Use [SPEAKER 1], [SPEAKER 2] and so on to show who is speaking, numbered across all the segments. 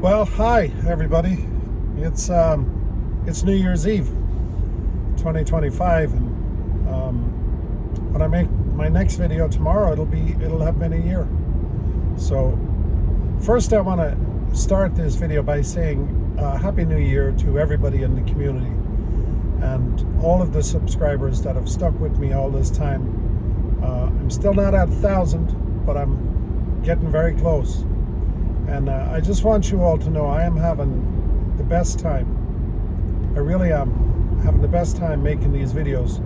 [SPEAKER 1] Well, hi everybody. It's New Year's Eve, 2025, and when I make my next video tomorrow, it'll have been a year. So, first I want to start this video by saying Happy New Year to everybody in the community and all of the subscribers that have stuck with me all this time. I'm still not at 1,000, but I'm getting very close. And I just want you all to know I am having the best time. I really am having the best time making these videos.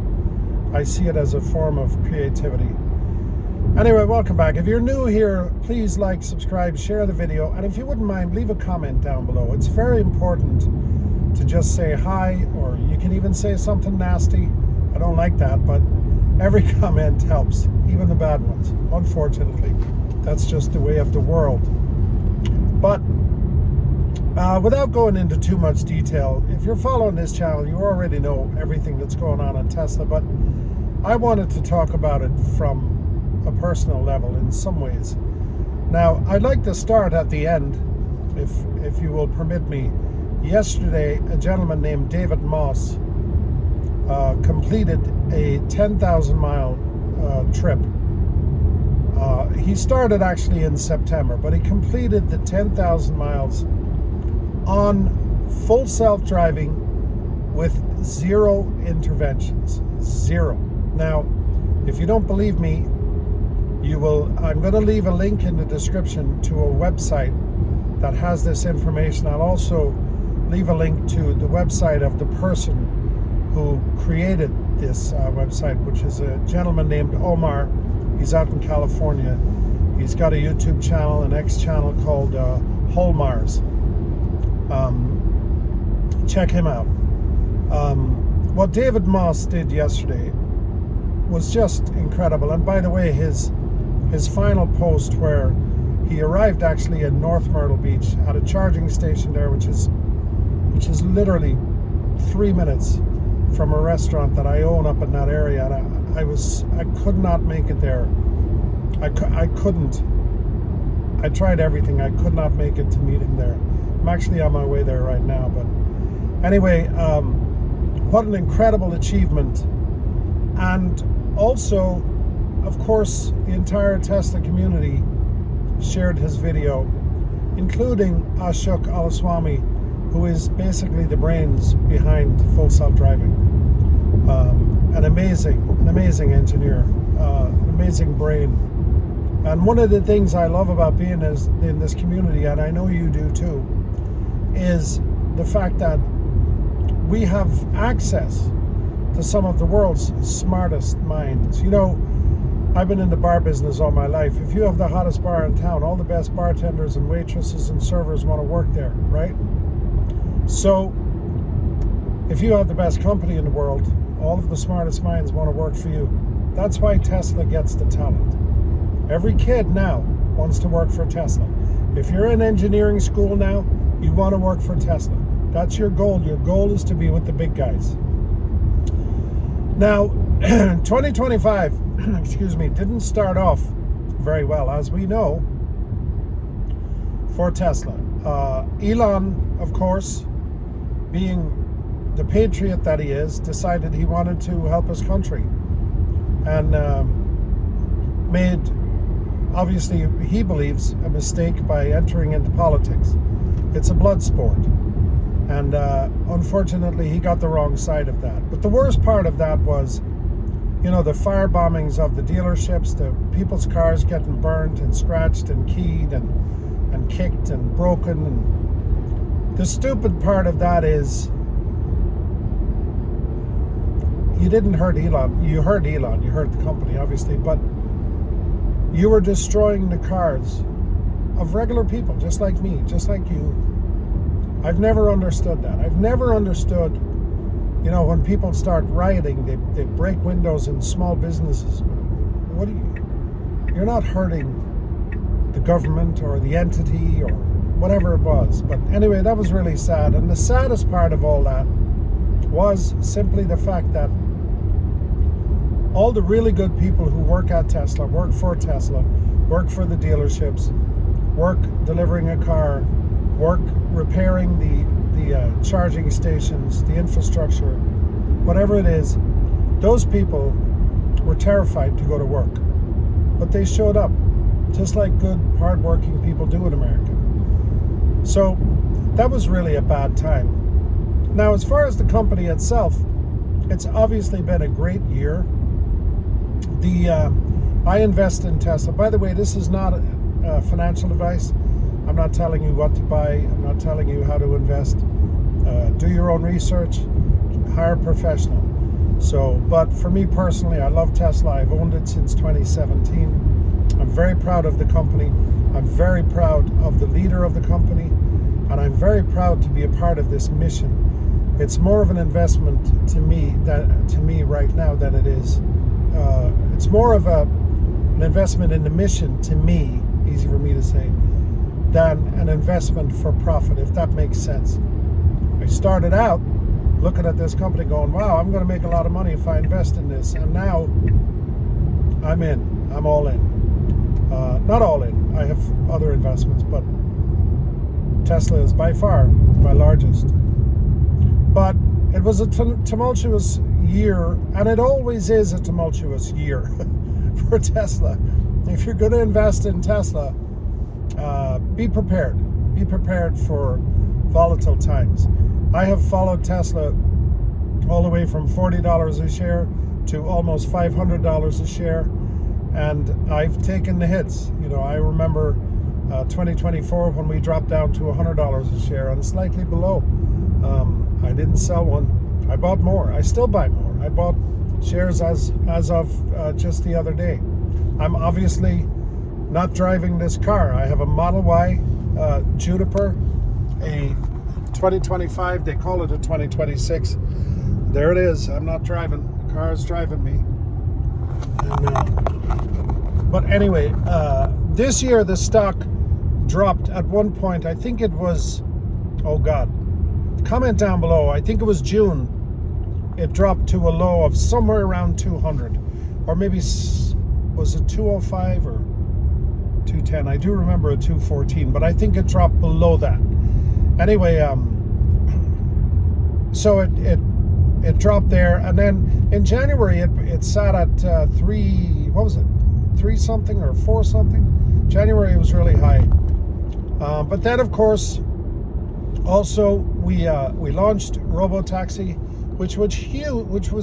[SPEAKER 1] I see it as a form of creativity. Anyway, welcome back. If you're new here, please like, subscribe, share the video, and if you wouldn't mind, leave a comment down below. It's very important to just say hi, or you can even say something nasty. I don't like that, but every comment helps, even the bad ones. Unfortunately, that's just the way of the world. But without going into too much detail, if you're following this channel, you already know everything that's going on in Tesla, but I wanted to talk about it from a personal level in some ways. Now, I'd like to start at the end, if you will permit me. Yesterday, a gentleman named David Moss completed a 10,000-mile trip. He started actually in September, but he completed the 10,000 miles on full self-driving with zero interventions. Zero. Now, if you don't believe me, I'm going to leave a link in the description to a website that has this information. I'll also leave a link to the website of the person who created this website, which is a gentleman named Omar. He's out in California. He's got a YouTube channel, an X channel called Holmars. Check him out. What David Moss did yesterday was just incredible. And by the way, his final post, where he arrived actually in North Myrtle Beach at a charging station there, which is literally 3 minutes from a restaurant that I own up in that area, and I could not make it there. I couldn't. I tried everything. I could not make it to meet him there. I'm actually on my way there right now. But anyway, what an incredible achievement. And also, of course, the entire Tesla community shared his video, including Ashok Alaswamy, who is basically the brains behind Full Self-Driving. An amazing engineer, an amazing brain. And one of the things I love about being in this community, and I know you do too, is the fact that we have access to some of the world's smartest minds. You know, I've been in the bar business all my life. If you have the hottest bar in town, all the best bartenders and waitresses and servers want to work there, right? So, if you have the best company in the world, all of the smartest minds want to work for you. That's why Tesla gets the talent. Every kid now wants to work for Tesla. If you're in engineering school now, you want to work for Tesla. That's your goal. Your goal is to be with the big guys. Now, 2025, excuse me, didn't start off very well, as we know, for Tesla. Elon, of course, being the patriot that he is, decided he wanted to help his country, and made, obviously he believes, a mistake by entering into politics. It's a blood sport, and unfortunately he got the wrong side of that. But the worst part of that was, you know, the fire bombings of the dealerships, the people's cars getting burned and scratched and keyed and kicked and broken. And the stupid part of that is, you didn't hurt Elon. You hurt Elon. You hurt the company, obviously, but you were destroying the cars of regular people, just like me, just like you. I've never understood that. I've never understood, you know, when people start rioting, they break windows in small businesses. You're not hurting the government or the entity or whatever it was. But anyway, that was really sad. And the saddest part of all that was simply the fact that all the really good people who work at Tesla, work for Tesla, work for the dealerships, work delivering a car work repairing the charging stations, the infrastructure, whatever it is. Those people were terrified to go to work, but they showed up, just like good, hardworking people do in America. So that was really a bad time. Now, as far as the company itself, it's obviously been a great year. I invest in Tesla. By the way, this is not financial advice. I'm not telling you what to buy. I'm not telling you how to invest. Do your own research. Hire a professional. So, but for me personally, I love Tesla. I've owned it since 2017. I'm very proud of the company. I'm very proud of the leader of the company. And I'm very proud to be a part of this mission. It's more of an investment to me right now than it is. It's more of an investment in the mission to me, easy for me to say, than an investment for profit, if that makes sense. I started out looking at this company going, wow, I'm going to make a lot of money if I invest in this. And now I'm in. I'm all in. Not all in. I have other investments, but Tesla is by far my largest. But it was a tumultuous year, and it always is a tumultuous year for Tesla. If you're going to invest in Tesla, be prepared. Be prepared for volatile times. I have followed Tesla all the way from $40 a share to almost $500 a share, and I've taken the hits. You know, I remember 2024 when we dropped down to $100 a share and slightly below. I didn't sell one. I bought more. I still buy more. I bought shares as of just the other day. I'm obviously not driving this car. I have a Model Y Juniper, a 2025. They call it a 2026. There it is. I'm not driving. The car is driving me. But anyway, this year the stock dropped at one point. I think it was, oh God, comment down below. I think it was June. It dropped to a low of somewhere around 200, or maybe was it 205 or 210? I do remember a 214, but I think it dropped below that. Anyway, so it dropped there, and then in January it sat at 3 something or 4 something. January it was really high, but then of course also we launched Robotaxi, which was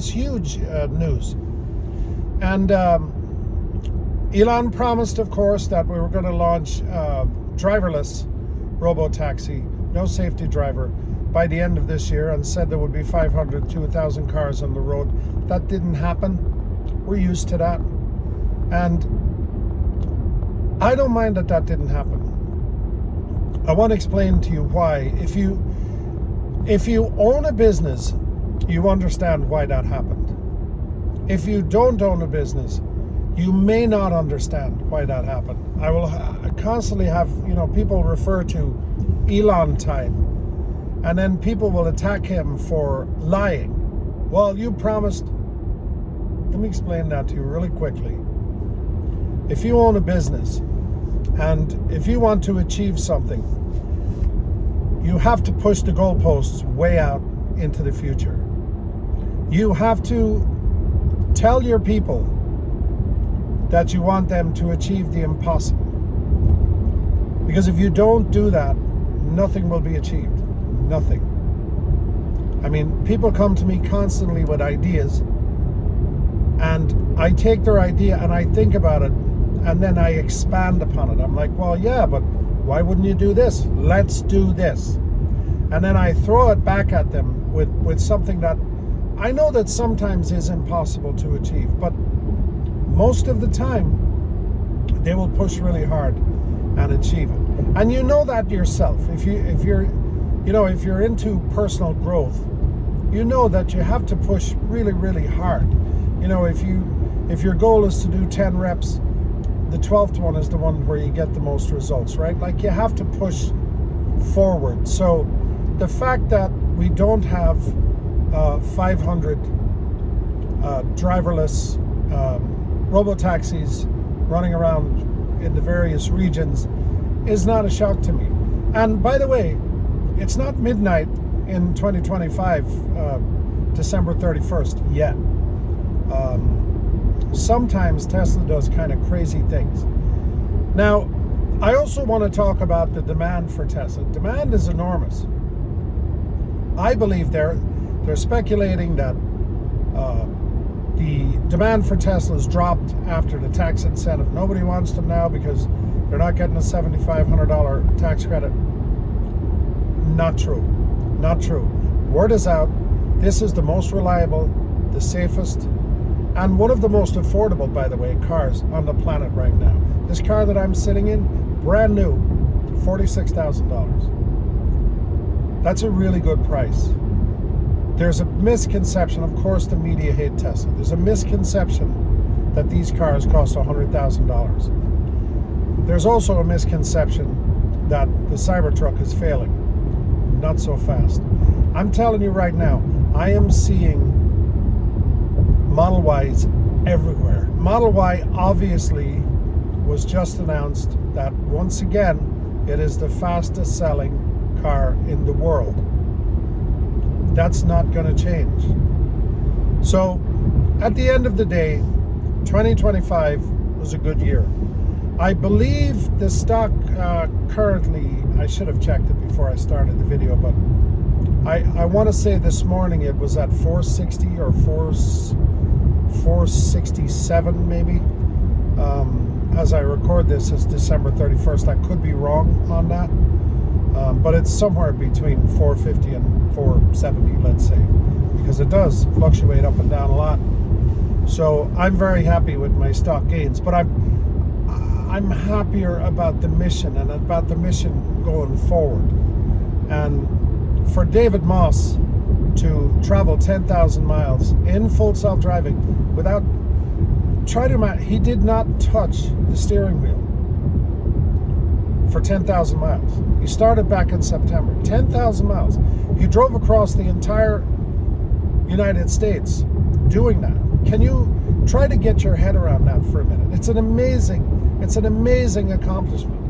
[SPEAKER 1] huge news, and Elon promised, of course, that we were going to launch driverless Robotaxi, no safety driver, by the end of this year, and said there would be 500 to 1,000 cars on the road. That didn't happen. We're used to that, and I don't mind that didn't happen. I want to explain to you why. If you own a business, you understand why that happened. If you don't own a business, you may not understand why that happened. I will constantly have, people refer to Elon time, and then people will attack him for lying. Well, you promised. Let me explain that to you really quickly. If you own a business, and if you want to achieve something, you have to push the goalposts way out into the future. You have to tell your people that you want them to achieve the impossible. Because if you don't do that, nothing will be achieved. Nothing. I mean, people come to me constantly with ideas, and I take their idea and I think about it, and then I expand upon it. I'm like, well, yeah, but why wouldn't you do this? Let's do this. And then I throw it back at them with something that I know that sometimes is impossible to achieve, but most of the time they will push really hard and achieve it. And you know that yourself. If you're into personal growth, you know that you have to push really, really hard. If your goal is to do 10 reps, the 12th one is the one where you get the most results, right? Like, you have to push forward. So the fact that we don't have 500 driverless Robotaxis running around in the various regions is not a shock to me. And by the way, it's not midnight in 2025, December 31st yet. Sometimes Tesla does kind of crazy things. Now, I also want to talk about the demand for Tesla. Demand is enormous. I believe they're speculating that the demand for Teslas dropped after the tax incentive. Nobody wants them now because they're not getting a $7,500 tax credit. Not true. Not true. Word is out. This is the most reliable, the safest, and one of the most affordable, by the way, cars on the planet right now. This car that I'm sitting in, brand new, $46,000. That's a really good price. There's a misconception, of course the media hate Tesla. There's a misconception that these cars cost $100,000. There's also a misconception that the Cybertruck is failing. Not so fast. I'm telling you right now, I am seeing Model Ys everywhere. Model Y obviously was just announced that once again, it is the fastest selling car in the world. That's not going to change. So at the end of the day, 2025 was a good year. I believe the stock currently, I should have checked it before I started the video, but I want to say this morning it was at 460 or 467 maybe. As I record this, it's December 31st. I could be wrong on that. But it's somewhere between 450 and 470, let's say, because it does fluctuate up and down a lot. So I'm very happy with my stock gains, but I'm happier about the mission and about the mission going forward. And for David Moss to travel 10,000 miles in full self-driving without he did not touch the steering wheel for 10,000 miles. He started back in September. 10,000 miles. He drove across the entire United States doing that. Can you try to get your head around that for a minute? It's an amazing accomplishment.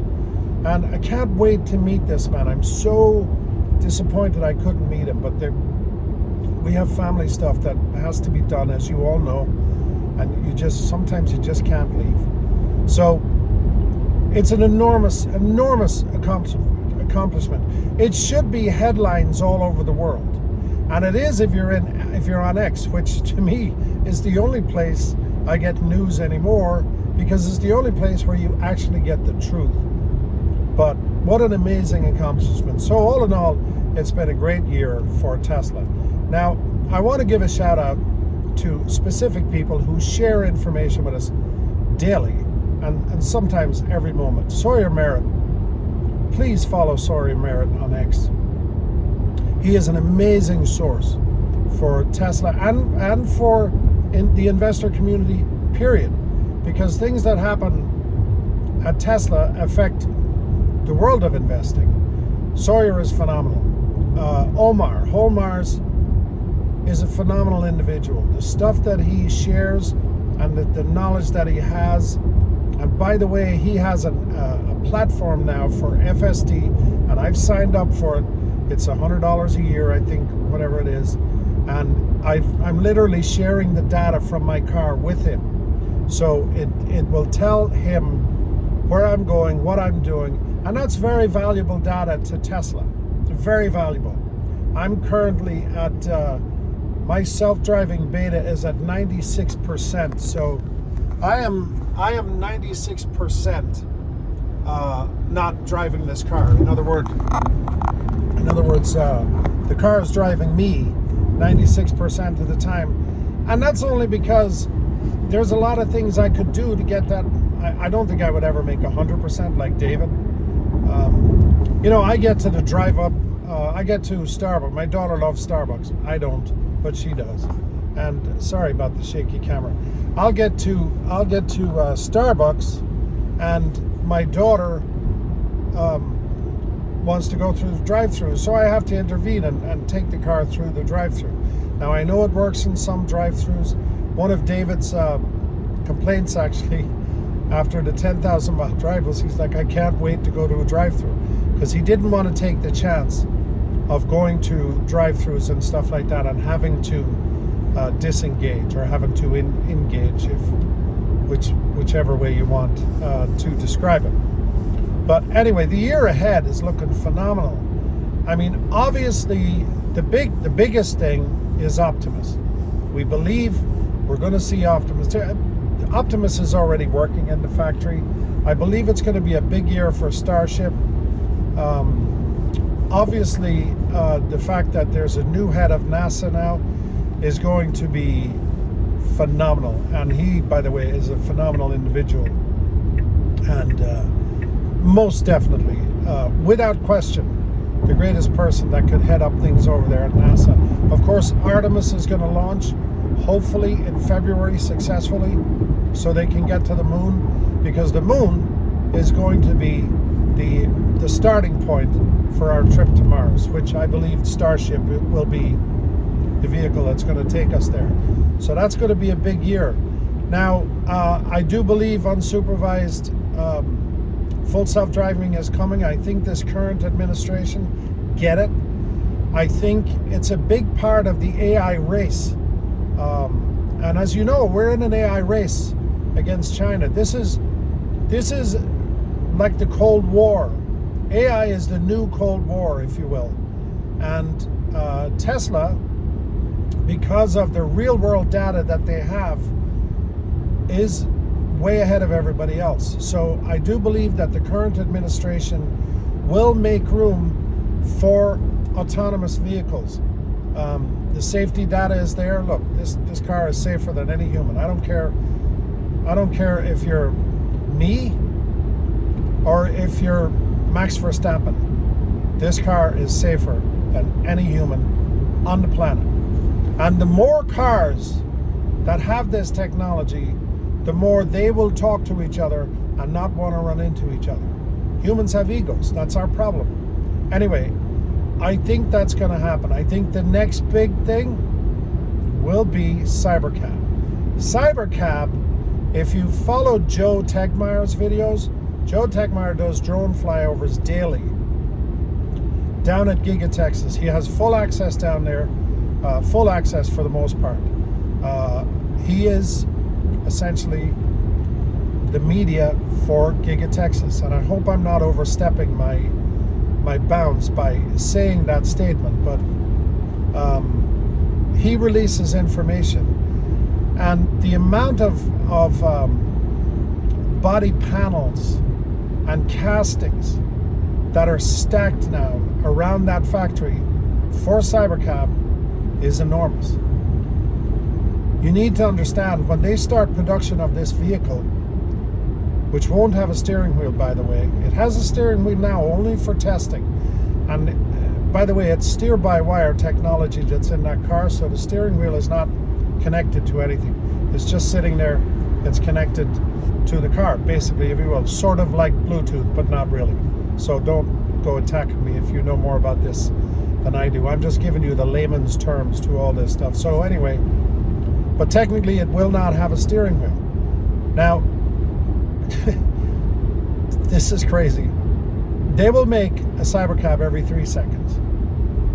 [SPEAKER 1] And I can't wait to meet this man. I'm so disappointed I couldn't meet him, but we have family stuff that has to be done, as you all know, and sometimes you just can't leave. So it's an enormous accomplishment. It should be headlines all over the world, and it is if you're on X, which to me is the only place I get news anymore, because it's the only place where you actually get the truth. But what an amazing accomplishment. So all in all, it's been a great year for Tesla. Now, I want to give a shout out to specific people who share information with us daily and sometimes every moment. Sawyer Merritt. Please follow Sawyer Merritt on X. He is an amazing source for Tesla and for the investor community, period. Because things that happen at Tesla affect the world of investing. Sawyer is phenomenal. Omar Holmars is a phenomenal individual. The stuff that he shares and the knowledge that he has. And by the way, he has a platform now for FSD, and I've signed up for it. It's $100 a year, I think, whatever it is. And I'm literally sharing the data from my car with him. So it will tell him where I'm going, what I'm doing, and that's very valuable data to Tesla. Very valuable. I'm currently at my self-driving beta is at 96%. So I am 96% not driving this car. In other words, the car is driving me 96% of the time, and that's only because there's a lot of things I could do to get that. I don't think I would ever make 100% like David. I get to the drive up. I get to Starbucks. My daughter loves Starbucks. I don't, but she does. And sorry about the shaky camera. I'll get to Starbucks, and my daughter wants to go through the drive-thru, so I have to intervene and take the car through the drive-thru. Now I know it works in some drive-thrus. One of David's complaints actually after the 10,000 mile drive was he's like, I can't wait to go to a drive-thru. because he didn't want to take the chance of going to drive-thrus and stuff like that and having to disengage or having to engage, whichever way you want to describe it. But anyway, the year ahead is looking phenomenal. I mean, obviously, the biggest thing is Optimus. We believe we're going to see Optimus. Optimus is already working in the factory. I believe it's going to be a big year for Starship. Obviously, the fact that there's a new head of NASA now is going to be phenomenal. And he, by the way, is a phenomenal individual. And most definitely, without question, the greatest person that could head up things over there at NASA. Of course, Artemis is going to launch, hopefully in February successfully, so they can get to the moon, because the moon is going to be the starting point for our trip to Mars, which I believe Starship will be the vehicle that's going to take us there. So that's going to be a big year. Now, I do believe unsupervised full self-driving is coming. I think this current administration get it. I think it's a big part of the AI race. And as you know, we're in an AI race against China. This is like the Cold War. AI is the new Cold War, if you will. And Tesla, because of the real world data that they have, is way ahead of everybody else. So I do believe that the current administration will make room for autonomous vehicles. The safety data is there. Look, this car is safer than any human. I don't care if you're me or if you're Max Verstappen. This car is safer than any human on the planet. And the more cars that have this technology, the more they will talk to each other and not want to run into each other. Humans have egos. That's our problem. Anyway, I think that's going to happen. I think the next big thing will be Cybercab. Cybercab, if you follow Joe Tegmeyer's videos, Joe Tegmeyer does drone flyovers daily down at Giga Texas. He has full access down there, full access for the most part. He is essentially the media for Giga Texas, and I hope I'm not overstepping my bounds by saying that statement, but he releases information, and the amount of body panels and castings that are stacked now around that factory for Cybercab is enormous. You need to understand, when they start production of this vehicle, which won't have a steering wheel, by the way. It has a steering wheel now only for testing. And by the way, it's steer-by-wire technology that's in that car, so the steering wheel is not connected to anything. It's just sitting there. It's connected to the car, basically, if you will. Sort of like Bluetooth, but not really. So don't go attacking me if you know more about this than I do. I'm just giving you the layman's terms to all this stuff. So anyway, but technically it will not have a steering wheel. Now, this is crazy. They will make a Cybercab every 3 seconds.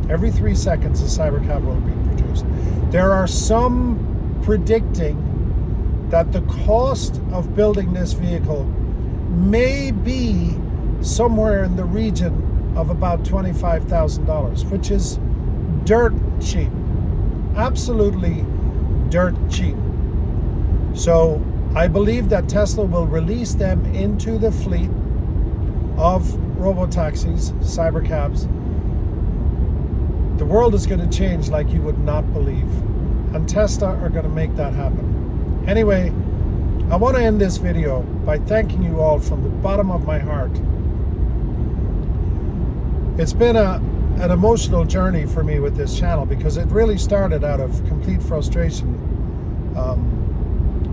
[SPEAKER 1] Every 3 seconds a Cybercab will be produced. There are some predicting that the cost of building this vehicle may be somewhere in the region of about $25,000, which is dirt cheap. Absolutely dirt cheap. So I believe that Tesla will release them into the fleet of robotaxis, cybercabs. The world is going to change like you would not believe. And Tesla are going to make that happen. Anyway, I want to end this video by thanking you all from the bottom of my heart. It's been an emotional journey for me with this channel, because it really started out of complete frustration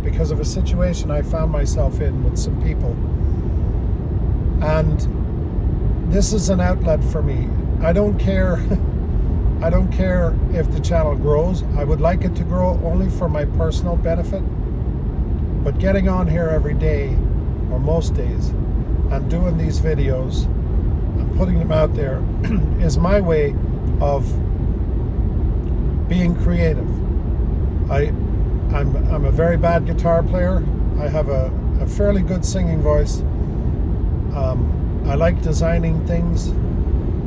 [SPEAKER 1] because of a situation I found myself in with some people. And this is an outlet for me. I don't care I don't care if the channel grows. I would like it to grow only for my personal benefit. But getting on here every day, or most days, and doing these videos and putting them out there is my way of being creative. I'm a very bad guitar player. I have a fairly good singing voice. I like designing things.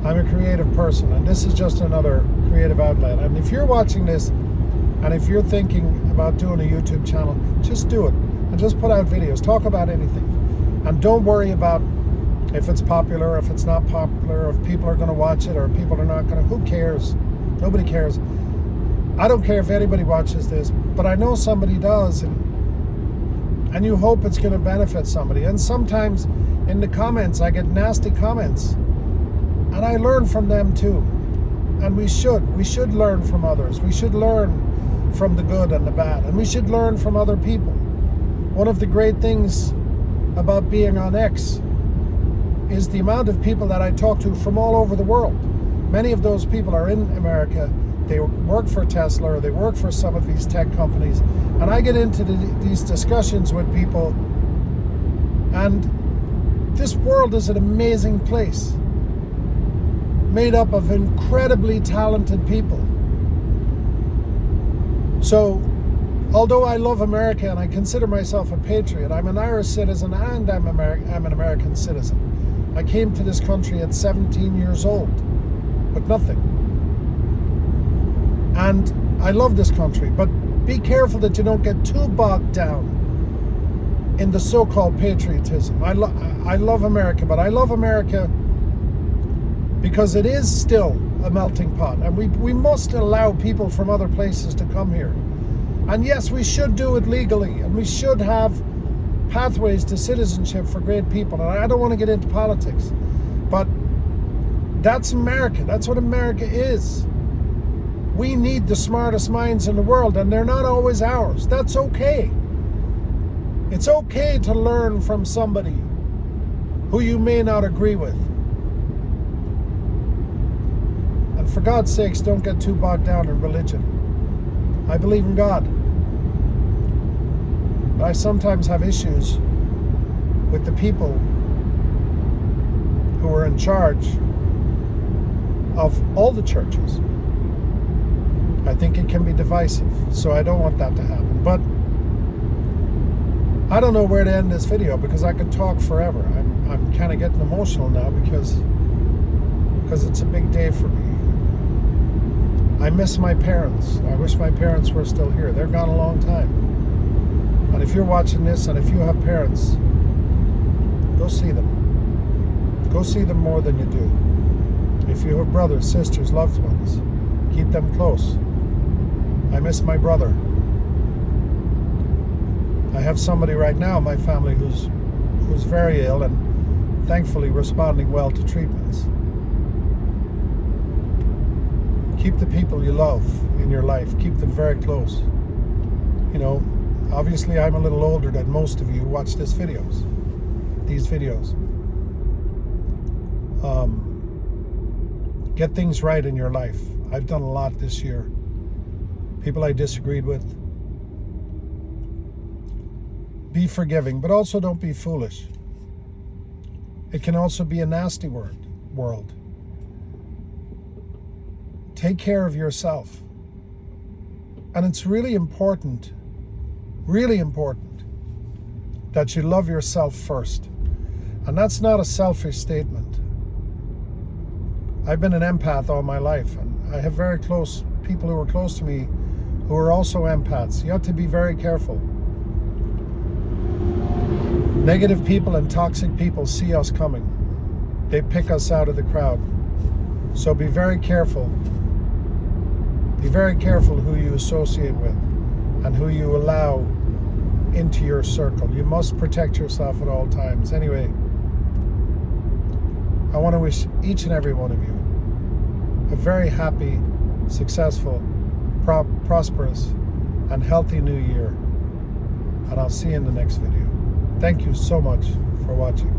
[SPEAKER 1] I'm a creative person, and this is just another creative outlet. And if you're watching this, and if you're thinking about doing a YouTube channel, just do it. And just put out videos. Talk about anything. And don't worry about if it's popular, if it's not popular, if people are going to watch it, or if people are not going to. Who cares? Nobody cares. I don't care if anybody watches this, but I know somebody does, and you hope it's going to benefit somebody. And sometimes in the comments, I get nasty comments, and I learn from them too. And we should learn from others. We should learn from the good and the bad, and we should learn from other people. One of the great things about being on X is the amount of people that I talk to from all over the world. Many of those people are in America. They work for Tesla, or they work for some of these tech companies, and I get into these discussions with people, and this world is an amazing place, made up of incredibly talented people. So, although I love America and I consider myself a patriot, I'm an Irish citizen and I'm an American citizen. I came to this country at 17 years old with nothing. And I love this country, but be careful that you don't get too bogged down in the so-called patriotism. I love America, but I love America because it is still a melting pot, and we must allow people from other places to come here. And yes, we should do it legally, and we should have pathways to citizenship for great people. And I don't want to get into politics, but that's America. That's what America is. We need the smartest minds in the world, and they're not always ours. That's okay. It's okay to learn from somebody who you may not agree with. And for God's sakes, don't get too bogged down in religion. I believe in God. But I sometimes have issues with the people who are in charge of all the churches. I think it can be divisive, so I don't want that to happen. But I don't know where to end this video, because I could talk forever. I'm kind of getting emotional now because it's a big day for me. I miss my parents. I wish my parents were still here. They're gone a long time. And if you're watching this, and if you have parents, go see them. Go see them more than you do. If you have brothers, sisters, loved ones, keep them close. I miss my brother. I have somebody right now in my family who's very ill and thankfully responding well to treatments. Keep the people you love in your life. Keep them very close. You know, obviously I'm a little older than most of you who watch these videos. Get things right in your life. I've done a lot this year. People I disagreed with. Be forgiving, but also don't be foolish. It can also be a nasty world. Take care of yourself. And it's really important that you love yourself first. And that's not a selfish statement. I've been an empath all my life, and I have very close people who are close to me who are also empaths. You have to be very careful. Negative people and toxic people see us coming. They pick us out of the crowd. So be very careful. Be very careful who you associate with and who you allow into your circle. You must protect yourself at all times. Anyway, I want to wish each and every one of you a very happy, successful, prosperous, and healthy new year. And I'll see you in the next video. Thank you so much for watching.